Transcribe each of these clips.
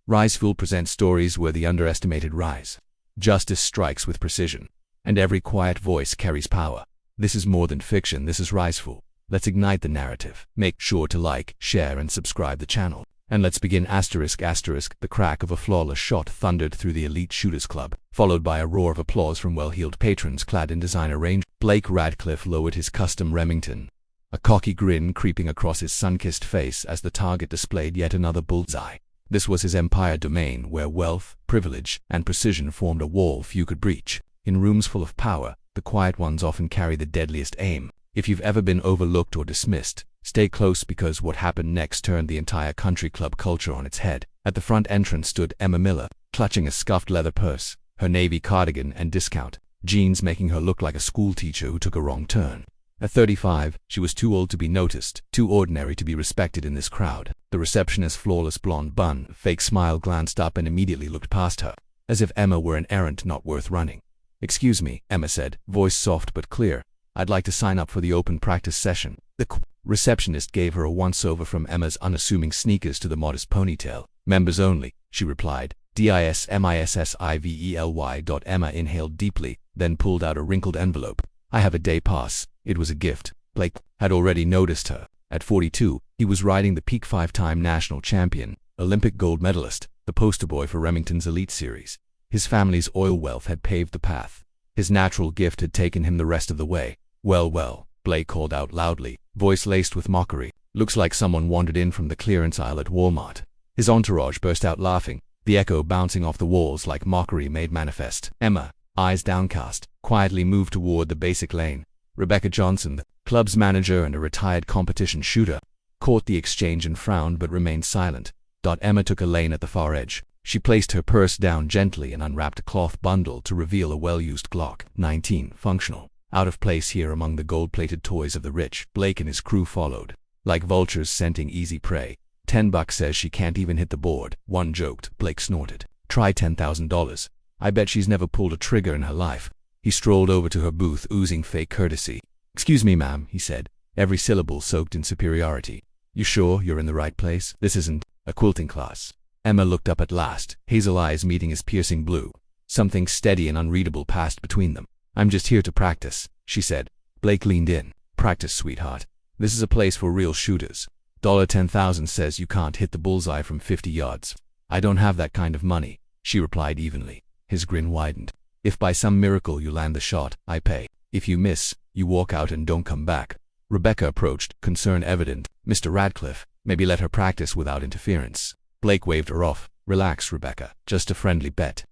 RISEFUEL presents stories where the underestimated rise. Justice strikes with precision, and every quiet voice carries power. This is more than fiction, this is RISEFUEL. Let's ignite the narrative. Make sure to like, share, and subscribe the channel. And let's begin. The crack of a flawless shot thundered through the elite shooters club, followed by a roar of applause from well-heeled patrons clad in designer range. Blake Radcliffe lowered his custom Remington, a cocky grin creeping across his sun-kissed face as the target displayed yet another bullseye. This was his empire domain, where wealth, privilege, and precision formed a wall few could breach. In rooms full of power, the quiet ones often carry the deadliest aim. If you've ever been overlooked or dismissed, stay close, because what happened next turned the entire country club culture on its head. At the front entrance stood Emma Miller, clutching a scuffed leather purse, her navy cardigan and discount jeans making her look like a schoolteacher who took a wrong turn. At 35, she was too old to be noticed, too ordinary to be respected in this crowd. The receptionist's flawless blonde bun, fake smile glanced up and immediately looked past her, as if Emma were an errand not worth running. "Excuse me," Emma said, voice soft but clear. "I'd like to sign up for the open practice session." The receptionist gave her a once-over from Emma's unassuming sneakers to the modest ponytail. "Members only," she replied. "DISMISSIVELY." Emma inhaled deeply, then pulled out a wrinkled envelope. "I have a day pass." It was a gift. Blake had already noticed her. At 42, he was riding the peak, 5-time national champion, Olympic gold medalist, the poster boy for Remington's Elite Series. His family's oil wealth had paved the path. His natural gift had taken him the rest of the way. Well, Blake called out loudly, voice laced with mockery. "Looks like someone wandered in from the clearance aisle at Walmart." His entourage burst out laughing, the echo bouncing off the walls like mockery made manifest. Emma, eyes downcast, quietly moved toward the basic lane. Rebecca Johnson, the club's manager and a retired competition shooter, caught the exchange and frowned but remained silent. Emma took a lane at the far edge. She placed her purse down gently and unwrapped a cloth bundle to reveal a well-used Glock 19, functional. Out of place here among the gold-plated toys of the rich. Blake and his crew followed, like vultures scenting easy prey. $10 says she can't even hit the board, one joked. Blake snorted. "Try $10,000. I bet she's never pulled a trigger in her life." He strolled over to her booth, oozing fake courtesy. "Excuse me, ma'am," he said, every syllable soaked in superiority. "You sure you're in the right place? This isn't a quilting class." Emma looked up at last, hazel eyes meeting his piercing blue. Something steady and unreadable passed between them. "I'm just here to practice," she said. Blake leaned in. "Practice, sweetheart. This is a place for real shooters. $10,000 says you can't hit the bullseye from 50 yards. "I don't have that kind of money," she replied evenly. His grin widened. "If by some miracle you land the shot, I pay. If you miss, you walk out and don't come back." Rebecca approached, concern evident. "Mr. Radcliffe, maybe let her practice without interference." Blake waved her off. "Relax, Rebecca. Just a friendly bet."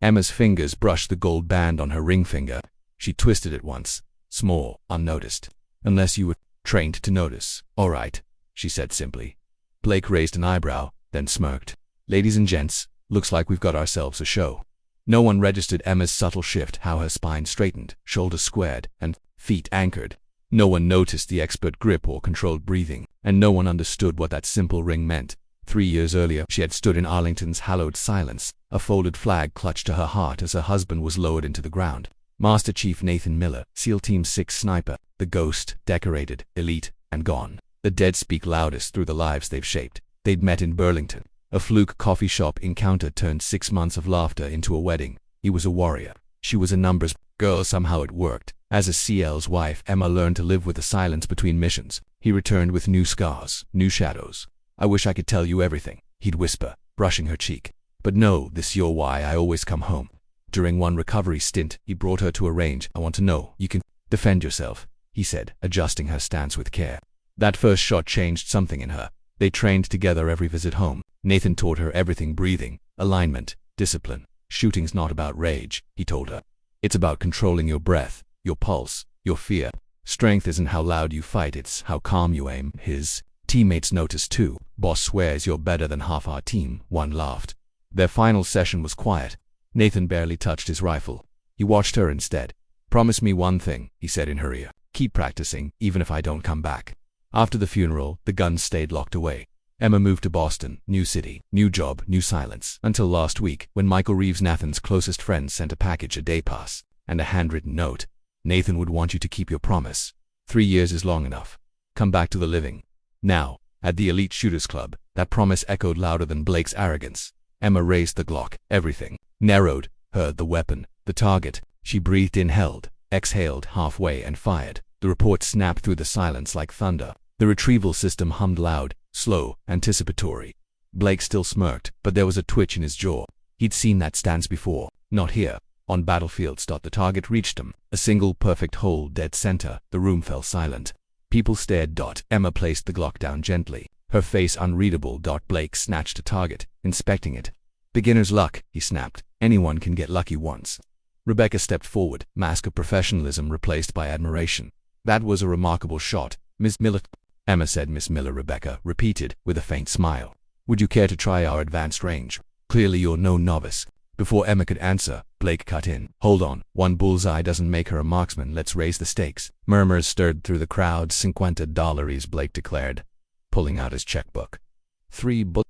Emma's fingers brushed the gold band on her ring finger. She twisted it once, small, unnoticed. "Unless you were trained to notice." "All right," she said simply. Blake raised an eyebrow, then smirked. "Ladies and gents, looks like we've got ourselves a show." No one registered Emma's subtle shift, how her spine straightened, shoulders squared, and feet anchored. No one noticed the expert grip or controlled breathing, and no one understood what that simple ring meant. 3 years earlier, she had stood in Arlington's hallowed silence, a folded flag clutched to her heart as her husband was lowered into the ground. Master Chief Nathan Miller, SEAL Team 6 sniper, the ghost, decorated, elite, and gone. The dead speak loudest through the lives they've shaped. They'd met in Burlington. A fluke coffee shop encounter turned 6 months of laughter into a wedding. He was a warrior. She was a numbers girl. Somehow it worked. As a CL's wife, Emma learned to live with the silence between missions. He returned with new scars, new shadows. "I wish I could tell you everything," he'd whisper, brushing her cheek. "But no, this you're why I always come home." During one recovery stint, he brought her to a range. "I want to know you can defend yourself," he said, adjusting her stance with care. That first shot changed something in her. They trained together every visit home. Nathan taught her everything: breathing, alignment, discipline. "Shooting's not about rage," he told her. "It's about controlling your breath, your pulse, your fear. Strength isn't how loud you fight, it's how calm you aim." His teammates noticed too. "Boss swears you're better than half our team," one laughed. Their final session was quiet. Nathan barely touched his rifle. He watched her instead. "Promise me one thing," he said in her ear. "Keep practicing, even if I don't come back." After the funeral, the guns stayed locked away. Emma moved to Boston, new city, new job, new silence. Until last week, when Michael Reeves, Nathan's closest friend, sent a package, a day pass, and a handwritten note. "Nathan would want you to keep your promise. 3 years is long enough. Come back to the living." Now, at the elite shooters club, that promise echoed louder than Blake's arrogance. Emma raised the Glock. Everything narrowed. Heard the weapon, the target. She breathed in, held, exhaled halfway and fired. The report snapped through the silence like thunder. The retrieval system hummed loud, slow, anticipatory. Blake still smirked, but there was a twitch in his jaw. He'd seen that stance before. Not here. On battlefields. The target reached him. A single perfect hole, dead center. The room fell silent. People stared. Emma placed the Glock down gently. Her face unreadable. Blake snatched a target, inspecting it. Beginner's luck, he snapped. Anyone can get lucky once. Rebecca stepped forward, mask of professionalism replaced by admiration. That was a remarkable shot, Miss Miller. Emma said. Miss Miller. Rebecca repeated, with a faint smile. Would you care to try our advanced range? Clearly you're no novice. Before Emma could answer, Blake cut in. Hold on, one bullseye doesn't make her a marksman. Let's raise the stakes. Murmurs stirred through the crowd. $50, Blake declared, pulling out his checkbook.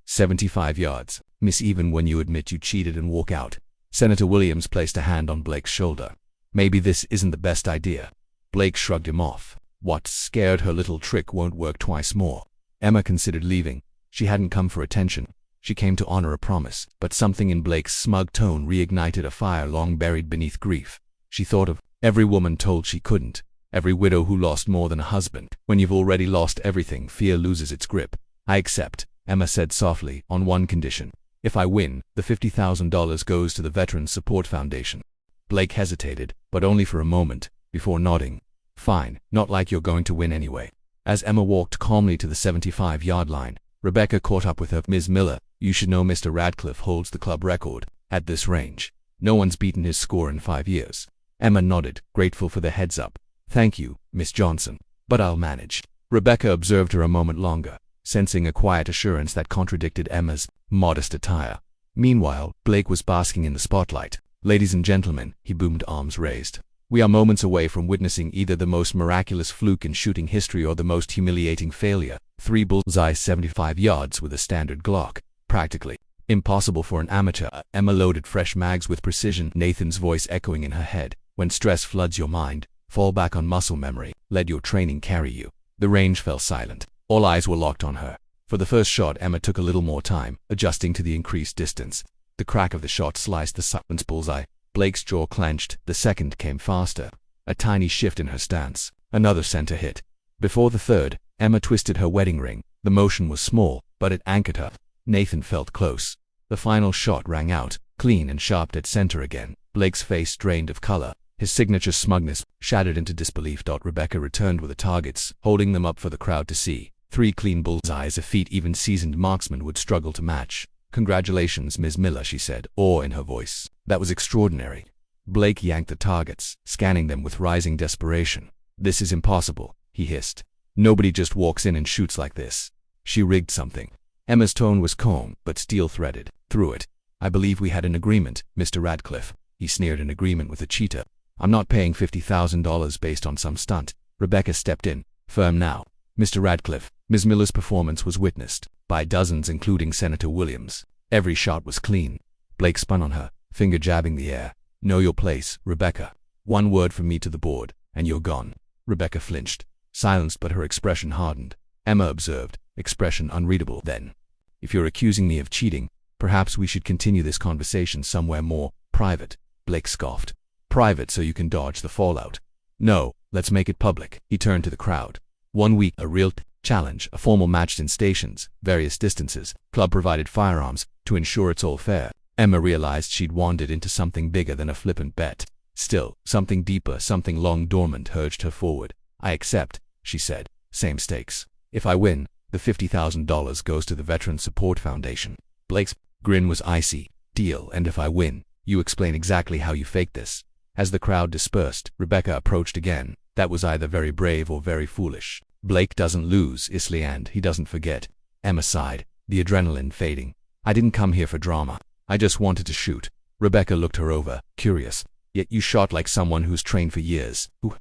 75 yards. Miss, even when you admit you cheated and walk out. Senator Williams placed a hand on Blake's shoulder. Maybe this isn't the best idea. Blake shrugged him off. What's scared her little trick won't work twice more. Emma considered leaving. She hadn't come for attention. She came to honor a promise, but something in Blake's smug tone reignited a fire long buried beneath grief. She thought of every woman told she couldn't, every widow who lost more than a husband. When you've already lost everything, fear loses its grip. I accept, Emma said softly, on one condition. If I win, the $50,000 goes to the Veterans Support Foundation. Blake hesitated, but only for a moment, before nodding. Fine, not like you're going to win anyway. As Emma walked calmly to the 75-yard line, Rebecca caught up with her. Ms. Miller, you should know Mr. Radcliffe holds the club record at this range. No one's beaten his score in 5 years. Emma nodded, grateful for the heads up. Thank you, Miss Johnson, but I'll manage. Rebecca observed her a moment longer, sensing a quiet assurance that contradicted Emma's modest attire. Meanwhile, Blake was basking in the spotlight. Ladies and gentlemen, he boomed, arms raised. We are moments away from witnessing either the most miraculous fluke in shooting history or the most humiliating failure. 3 bullseyes 75 yards with a standard Glock. Practically impossible for an amateur. Emma loaded fresh mags with precision, Nathan's voice echoing in her head. When stress floods your mind, fall back on muscle memory. Let your training carry you. The range fell silent. All eyes were locked on her. For the first shot, Emma took a little more time, adjusting to the increased distance. The crack of the shot sliced the silence bullseye. Blake's jaw clenched. The second came faster. A tiny shift in her stance. Another center hit. Before the third, Emma twisted her wedding ring. The motion was small, but it anchored her. Nathan felt close. The final shot rang out, clean and sharp at center again. Blake's face drained of color. His signature smugness shattered into disbelief. Rebecca returned with the targets, holding them up for the crowd to see. 3 clean bullseyes, a feat even seasoned marksmen would struggle to match. Congratulations, Ms. Miller, she said, awe in her voice. That was extraordinary. Blake yanked the targets, scanning them with rising desperation. This is impossible, he hissed. Nobody just walks in and shoots like this. She rigged something. Emma's tone was calm, but steel-threaded. Through it. I believe we had an agreement, Mr. Radcliffe. He sneered. An agreement with a cheater. I'm not paying $50,000 based on some stunt. Rebecca stepped in, firm now. Mr. Radcliffe, Ms. Miller's performance was witnessed by dozens, including Senator Williams. Every shot was clean. Blake spun on her, finger jabbing the air. Know your place, Rebecca. One word from me to the board, and you're gone. Rebecca flinched, silenced, but her expression hardened. Emma observed, expression unreadable. Then, if you're accusing me of cheating, perhaps we should continue this conversation somewhere more private. Blake scoffed. Private so you can dodge the fallout. No, let's make it public. He turned to the crowd. 1 week, a real challenge, a formal match in stations, various distances, club provided firearms, to ensure it's all fair. Emma realized she'd wandered into something bigger than a flippant bet. Still, something deeper, something long dormant urged her forward. I accept, she said. Same stakes. If I win, the $50,000 goes to the Veterans Support Foundation. Blake's grin was icy. Deal, and if I win, you explain exactly how you faked this. As the crowd dispersed, Rebecca approached again. That was either very brave or very foolish. Blake doesn't lose, Isley, and he doesn't forget. Emma sighed, the adrenaline fading. I didn't come here for drama. I just wanted to shoot. Rebecca looked her over, curious. Yet you shot like someone who's trained for years. Who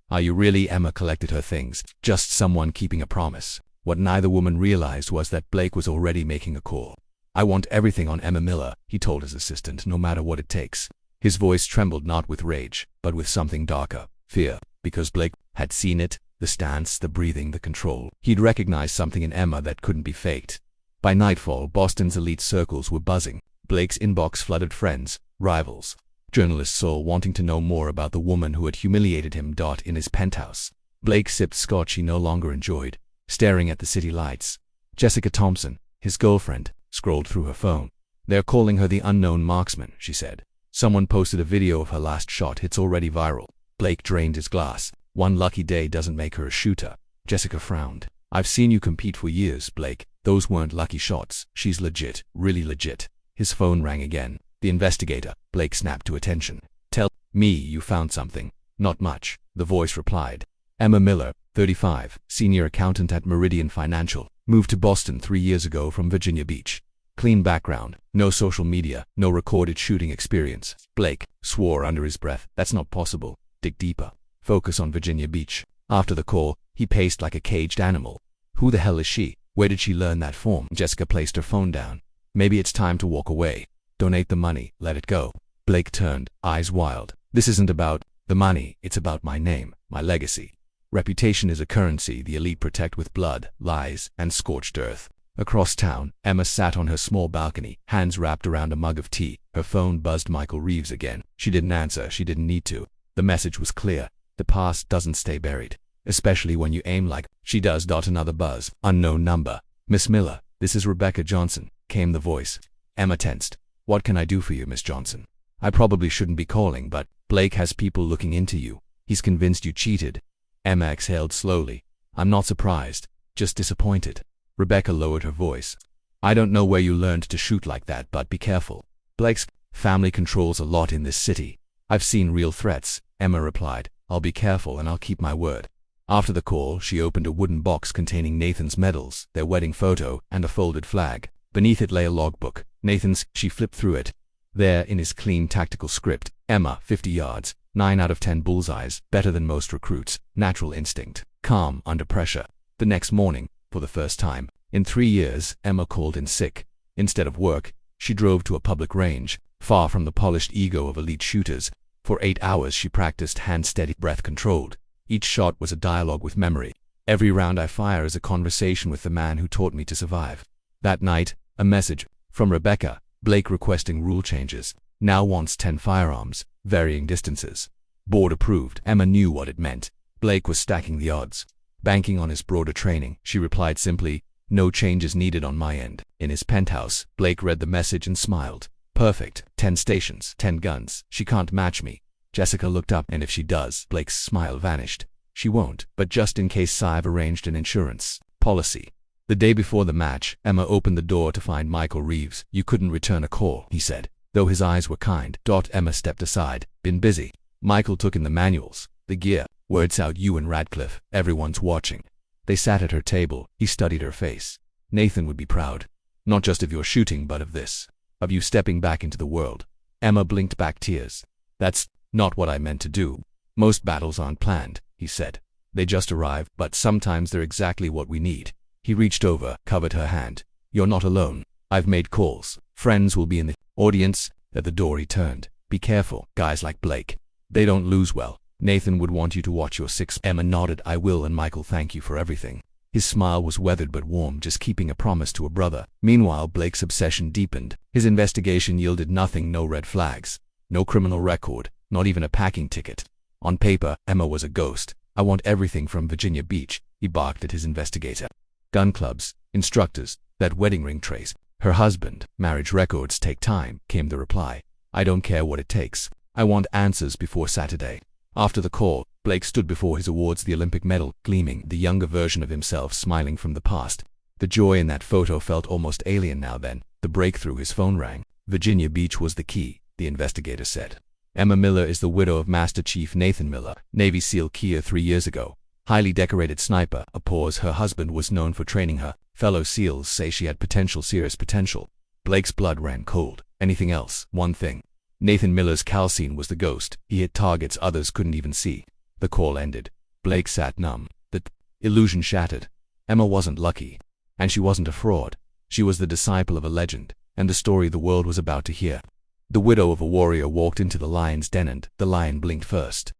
are you really? Emma collected her things. Just someone keeping a promise. What neither woman realized was that Blake was already making a call. I want everything on Emma Miller, he told his assistant, no matter what it takes. His voice trembled not with rage, but with something darker, fear, because Blake had seen it, the stance, the breathing, the control. He'd recognized something in Emma that couldn't be faked. By nightfall, Boston's elite circles were buzzing. Blake's inbox flooded friends, rivals, journalists all wanting to know more about the woman who had humiliated him. In his penthouse, Blake sipped scotch he no longer enjoyed, staring at the city lights. Jessica Thompson, his girlfriend, scrolled through her phone. "They're calling her the unknown marksman," she said. "Someone posted a video of her last shot. It's already viral." Blake drained his glass. "One lucky day doesn't make her a shooter." Jessica frowned. "I've seen you compete for years, Blake. Those weren't lucky shots. She's legit, really legit." His phone rang again. "The investigator." Blake snapped to attention. "Tell me you found something." "Not much," the voice replied. "Emma Miller, 35, senior accountant at Meridian Financial, moved to Boston 3 years ago from Virginia Beach. Clean background, no social media, no recorded shooting experience." Blake swore under his breath. "That's not possible. Dig deeper. Focus on Virginia Beach." After the call, he paced like a caged animal. "Who the hell is she? Where did she learn that form?" Jessica placed her phone down. "Maybe it's time to walk away. Donate the money, let it go." Blake turned, eyes wild. "This isn't about the money, it's about my name, my legacy. Reputation is a currency the elite protect with blood, lies, and scorched earth." Across town, Emma sat on her small balcony, hands wrapped around a mug of tea. Her phone buzzed. Michael Reeves again. She didn't answer. She didn't need to. The message was clear. The past doesn't stay buried, especially when you aim like she does. Another buzz. Unknown number. "Miss Miller, this is Rebecca Johnson," came the voice. Emma tensed. "What can I do for you, Miss Johnson? I probably shouldn't be calling, but Blake has people looking into you. He's convinced you cheated." Emma exhaled slowly. "I'm not surprised, just disappointed." Rebecca lowered her voice. "I don't know where you learned to shoot like that, but be careful. Blake's family controls a lot in this city." "I've seen real threats," Emma replied. "I'll be careful and I'll keep my word." After the call, she opened a wooden box containing Nathan's medals, their wedding photo, and a folded flag. Beneath it lay a logbook. Nathan's. She flipped through it. There, in his clean tactical script, Emma, 50 yards, 9 out of 10 bullseyes, better than most recruits, natural instinct, calm under pressure. The next morning, for the first time in 3 years, Emma called in sick. Instead of work, she drove to a public range, far from the polished ego of elite shooters. For 8 hours she practiced hand-steady, breath-controlled. Each shot was a dialogue with memory. "Every round I fire is a conversation with the man who taught me to survive." That night, a message from Rebecca. Blake requesting rule changes. Now wants 10 firearms, varying distances. Board approved. Emma knew what it meant. Blake was stacking the odds. Banking on his broader training, she replied simply, "No changes needed on my end." In his penthouse, Blake read the message and smiled. "Perfect. 10 stations, 10 guns. She can't match me." Jessica looked up. "And if she does?" Blake's smile vanished. "She won't, but just in case I've arranged an insurance policy." The day before the match, Emma opened the door to find Michael Reeves. "You couldn't return a call," he said, though his eyes were kind. Emma stepped aside. "Been busy." Michael took in the manuals, the gear. "Words out, you and Radcliffe. Everyone's watching." They sat at her table. He studied her face. "Nathan would be proud. Not just of your shooting, but of this. Of you stepping back into the world." Emma blinked back tears. "That's not what I meant to do. Most battles aren't planned," he said. "They just arrive, but sometimes they're exactly what we need." He reached over, covered her hand. "You're not alone. I've made calls. Friends will be in the audience." At the door he turned. "Be careful. Guys like Blake. They don't lose well. Nathan would want you to watch your six." Emma nodded. "I will, and Michael, thank you for everything." His smile was weathered but warm, just keeping a promise to a brother. Meanwhile, Blake's obsession deepened. His investigation yielded nothing. No red flags. No criminal record. Not even a packing ticket. On paper, Emma was a ghost. "I want everything from Virginia Beach," he barked at his investigator. "Gun clubs, instructors, that wedding ring trace, her husband, marriage records take time," came the reply. "I don't care what it takes. I want answers before Saturday." After the call, Blake stood before his awards, the Olympic medal gleaming, the younger version of himself smiling from the past. The joy in that photo felt almost alien now. Then, the breakthrough. His phone rang. "Virginia Beach was the key," the investigator said. "Emma Miller is the widow of Master Chief Nathan Miller, Navy SEAL Kia 3 years ago. Highly decorated sniper." A pause. "Her husband was known for training her. Fellow SEALs say she had serious potential." Blake's blood ran cold. "Anything else?" "One thing. Nathan Miller's calcine was the ghost. He hit targets others couldn't even see." The call ended. Blake sat numb. The illusion shattered. Emma wasn't lucky. And she wasn't a fraud. She was the disciple of a legend, and the story the world was about to hear. The widow of a warrior walked into the lion's den, and the lion blinked first.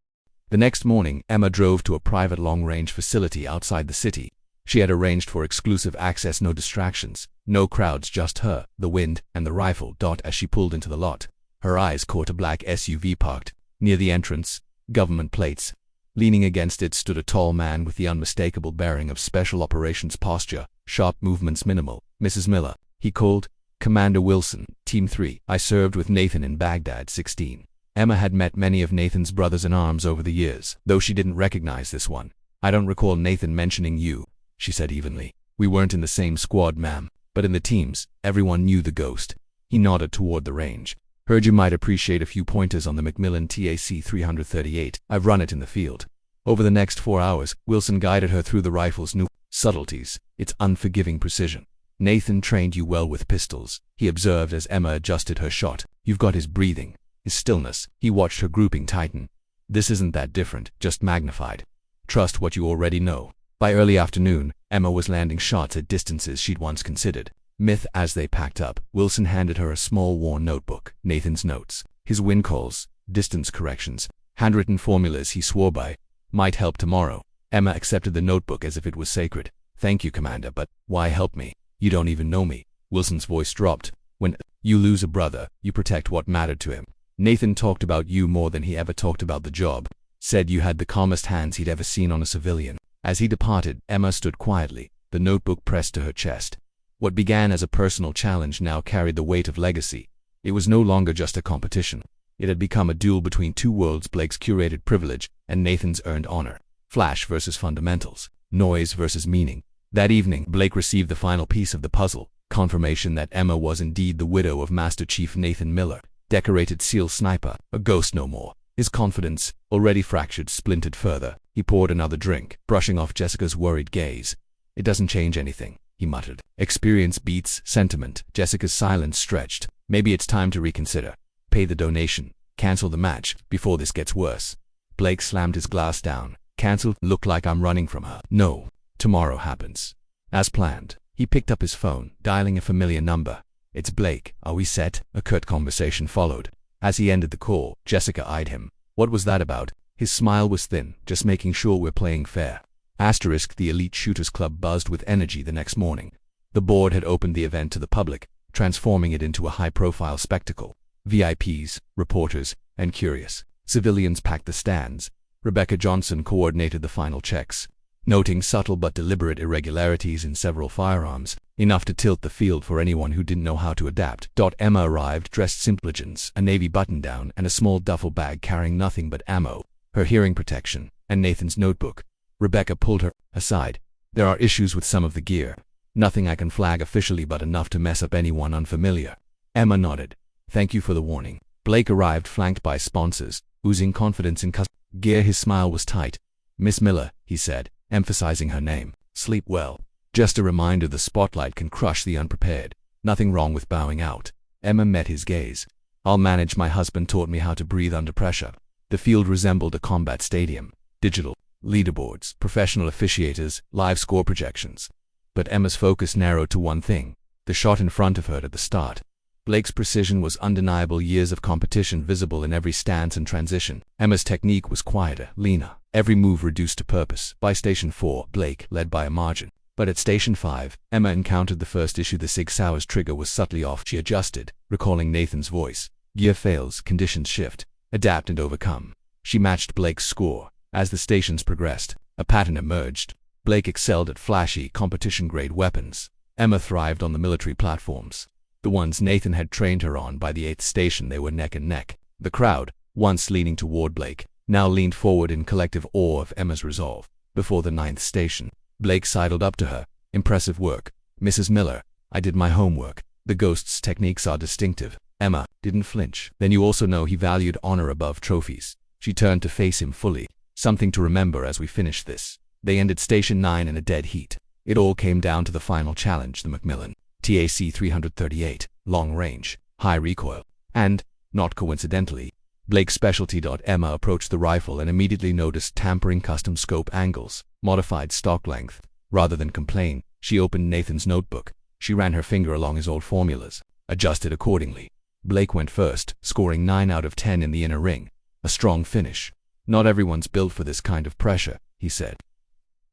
The next morning, Emma drove to a private long-range facility outside the city. She had arranged for exclusive access, no distractions. No crowds, just her, the wind, and the rifle. As she pulled into the lot, her eyes caught a black SUV parked near the entrance, government plates. Leaning against it stood a tall man with the unmistakable bearing of special operations posture, sharp movements minimal. "Mrs. Miller," he called. "Commander Wilson, Team 3. I served with Nathan in Baghdad, 16. Emma had met many of Nathan's brothers-in-arms over the years, though she didn't recognize this one. "I don't recall Nathan mentioning you," she said evenly. "We weren't in the same squad, ma'am, but in the teams, everyone knew the ghost." He nodded toward the range. "Heard you might appreciate a few pointers on the Macmillan TAC 338. I've run it in the field." Over the next 4 hours, Wilson guided her through the rifle's new subtleties, its unforgiving precision. "Nathan trained you well with pistols," he observed as Emma adjusted her shot. "You've got his breathing, his stillness." He watched her grouping tighten. "This isn't that different, just magnified. Trust what you already know." By early afternoon, Emma was landing shots at distances she'd once considered myth. As they packed up, Wilson handed her a small worn notebook. Nathan's notes, his wind calls, distance corrections, handwritten formulas he swore by. "Might help tomorrow." Emma accepted the notebook as if it was sacred. "Thank you, Commander, but why help me? You don't even know me." Wilson's voice dropped. "When you lose a brother, you protect what mattered to him. Nathan talked about you more than he ever talked about the job. Said you had the calmest hands he'd ever seen on a civilian." As he departed, Emma stood quietly, the notebook pressed to her chest. What began as a personal challenge now carried the weight of legacy. It was no longer just a competition. It had become a duel between two worlds: Blake's curated privilege and Nathan's earned honor. Flash versus fundamentals. Noise versus meaning. That evening, Blake received the final piece of the puzzle, confirmation that Emma was indeed the widow of Master Chief Nathan Miller, decorated SEAL sniper, a ghost no more. His confidence, already fractured, splintered further. He poured another drink, brushing off Jessica's worried gaze. "It doesn't change anything," he muttered. "Experience beats sentiment." Jessica's silence stretched. "Maybe it's time to reconsider. Pay the donation. Cancel the match, before this gets worse." Blake slammed his glass down. "Cancel? Look like I'm running from her." "No. Tomorrow happens." As planned, he picked up his phone, dialing a familiar number. "It's Blake. Are we set?" A curt conversation followed. As he ended the call, Jessica eyed him. "What was that about?" His smile was thin. "Just making sure we're playing fair." The Elite Shooters Club buzzed with energy the next morning. The board had opened the event to the public, transforming it into a high-profile spectacle. VIPs, reporters, and curious civilians packed the stands. Rebecca Johnson coordinated the final checks, noting subtle but deliberate irregularities in several firearms, enough to tilt the field for anyone who didn't know how to adapt. Emma arrived dressed simply, jeans, a navy button-down, and a small duffel bag carrying nothing but ammo, her hearing protection, and Nathan's notebook. Rebecca pulled her aside. "There are issues with some of the gear. Nothing I can flag officially, but enough to mess up anyone unfamiliar." Emma nodded. "Thank you for the warning." Blake arrived flanked by sponsors, oozing confidence in gear. His smile was tight. "Miss Miller," he said, emphasizing her name. "Sleep well. Just a reminder the spotlight can crush the unprepared. Nothing wrong with bowing out." Emma met his gaze. "I'll manage. My husband taught me how to breathe under pressure." The field resembled a combat stadium. Digital leaderboards, professional officiators, live score projections. But Emma's focus narrowed to one thing: the shot in front of her at the start. Blake's precision was undeniable, years of competition visible in every stance and transition. Emma's technique was quieter, leaner, every move reduced to purpose. By Station 4, Blake led by a margin. But at Station 5, Emma encountered the first issue. The Sig Sauer's trigger was subtly off. She adjusted, recalling Nathan's voice. Gear fails, conditions shift. Adapt and overcome. She matched Blake's score. As the stations progressed, a pattern emerged. Blake excelled at flashy, competition-grade weapons. Emma thrived on the military platforms, the ones Nathan had trained her on. By the 8th station, they were neck and neck. The crowd, once leaning toward Blake, now leaned forward in collective awe of Emma's resolve. Before the 9th station, Blake sidled up to her. "Impressive work, Mrs. Miller. I did my homework. The Ghost's techniques are distinctive." Emma didn't flinch. "Then you also know he valued honor above trophies." She turned to face him fully. "Something to remember as we finish this." They ended Station 9 in a dead heat. It all came down to the final challenge: the Macmillan TAC 338, long range, high recoil, and, not coincidentally, Blake's specialty. Emma approached the rifle and immediately noticed tampering: custom scope angles, modified stock length. Rather than complain, she opened Nathan's notebook. She ran her finger along his old formulas, adjusted accordingly. Blake went first, scoring 9 out of 10 in the inner ring. A strong finish. "Not everyone's built for this kind of pressure," he said,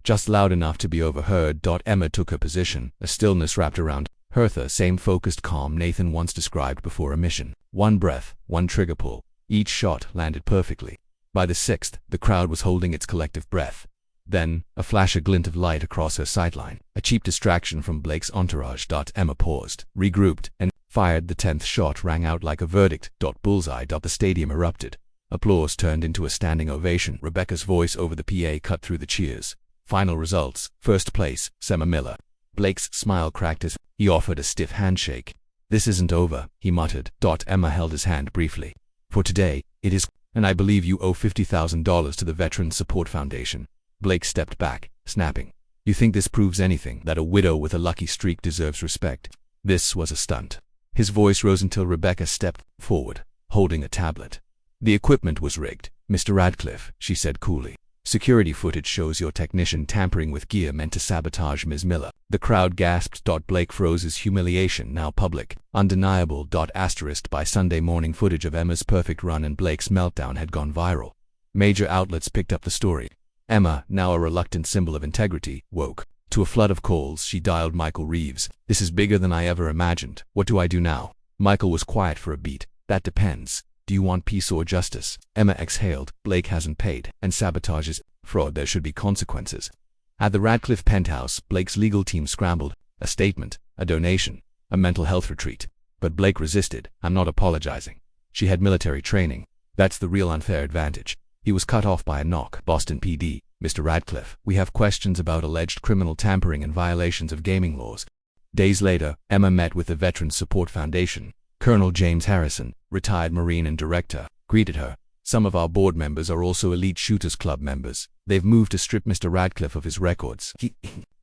just loud enough to be overheard. Emma took her position, a stillness wrapped around Hertha, same focused calm Nathan once described before a mission. One breath, one trigger pull. Each shot landed perfectly. By the sixth, the crowd was holding its collective breath. Then, a flash, a glint of light across her sightline. A cheap distraction from Blake's entourage. Emma paused, regrouped, and fired. The 10th shot rang out like a verdict. Bullseye. The stadium erupted. Applause turned into a standing ovation. Rebecca's voice over the PA cut through the cheers. Final results. First place, Emma Miller. Blake's smile cracked as he offered a stiff handshake. This isn't over, he muttered. Emma held his hand briefly. For today, it is, and I believe you owe $50,000 to the Veterans Support Foundation. Blake stepped back, snapping. You think this proves anything, that a widow with a lucky streak deserves respect? This was a stunt. His voice rose until Rebecca stepped forward, holding a tablet. The equipment was rigged, Mr. Radcliffe, she said coolly. Security footage shows your technician tampering with gear meant to sabotage Ms. Miller. The crowd gasped. Blake froze, his humiliation now public, undeniable. By Sunday morning, footage of Emma's perfect run and Blake's meltdown had gone viral. Major outlets picked up the story. Emma, now a reluctant symbol of integrity, woke. To a flood of calls, she dialed Michael Reeves. This is bigger than I ever imagined. What do I do now? Michael was quiet for a beat. That depends. Do you want peace or justice? Emma exhaled. Blake hasn't paid, and sabotage is fraud. There should be consequences. At the Radcliffe penthouse, Blake's legal team scrambled. A statement, a donation, a mental health retreat. But Blake resisted. I'm not apologizing. She had military training. That's the real unfair advantage. He was cut off by a knock. Boston PD, Mr. Radcliffe, we have questions about alleged criminal tampering and violations of gaming laws. Days later, Emma met with the Veterans Support Foundation. Colonel James Harrison, retired Marine and director, greeted her. Some of our board members are also Elite Shooters Club members. They've moved to strip Mr. Radcliffe of his records,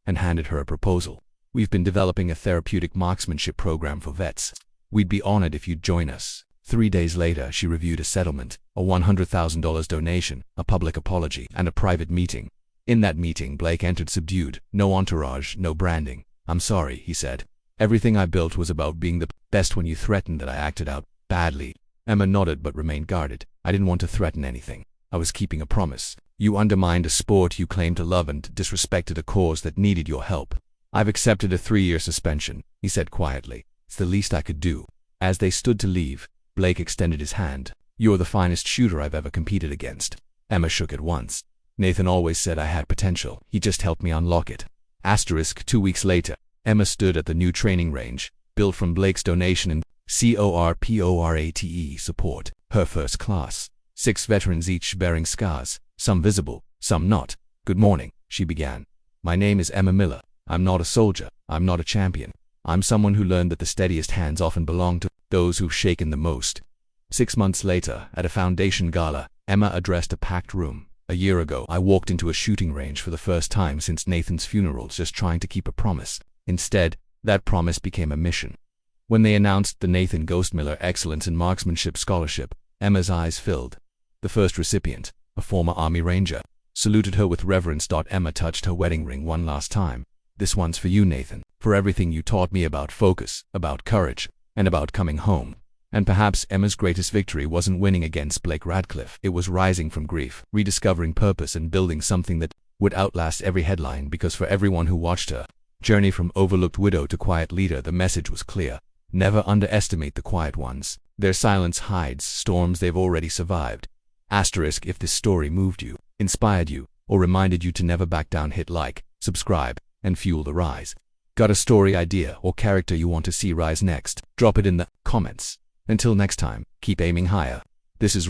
and handed her a proposal. We've been developing a therapeutic marksmanship program for vets. We'd be honored if you'd join us. 3 days later, she reviewed a settlement, a $100,000 donation, a public apology, and a private meeting. In that meeting, Blake entered subdued. No entourage, no branding. I'm sorry, he said. Everything I built was about being the best. When you threatened that I acted out badly. Emma nodded but remained guarded. I didn't want to threaten anything. I was keeping a promise. You undermined a sport you claimed to love and disrespected a cause that needed your help. I've accepted a 3-year suspension, he said quietly. It's the least I could do. As they stood to leave, Blake extended his hand. You're the finest shooter I've ever competed against. Emma shook it once. Nathan always said I had potential. He just helped me unlock it. 2 weeks later, Emma stood at the new training range, built from Blake's donation and CORPORATE support. Her first class. 6 veterans, each bearing scars, some visible, some not. Good morning, she began. My name is Emma Miller. I'm not a soldier. I'm not a champion. I'm someone who learned that the steadiest hands often belong to those who've shaken the most. 6 months later, at a foundation gala, Emma addressed a packed room. A year ago, I walked into a shooting range for the first time since Nathan's funeral, just trying to keep a promise. Instead, that promise became a mission. When they announced the Nathan Ghost Miller Excellence in Marksmanship Scholarship, Emma's eyes filled. The first recipient, a former Army Ranger, saluted her with reverence. Emma touched her wedding ring one last time. This one's for you, Nathan, for everything you taught me about focus, about courage, and about coming home. And perhaps Emma's greatest victory wasn't winning against Blake Radcliffe. It was rising from grief, rediscovering purpose, and building something that would outlast every headline. Because for everyone who watched her journey from overlooked widow to quiet leader, the message was clear. Never underestimate the quiet ones. Their silence hides storms they've already survived. If this story moved you, inspired you, or reminded you to never back down, hit like, subscribe, and fuel the rise. Got a story idea or character you want to see rise next? Drop it in the comments. Until next time, keep aiming higher. This is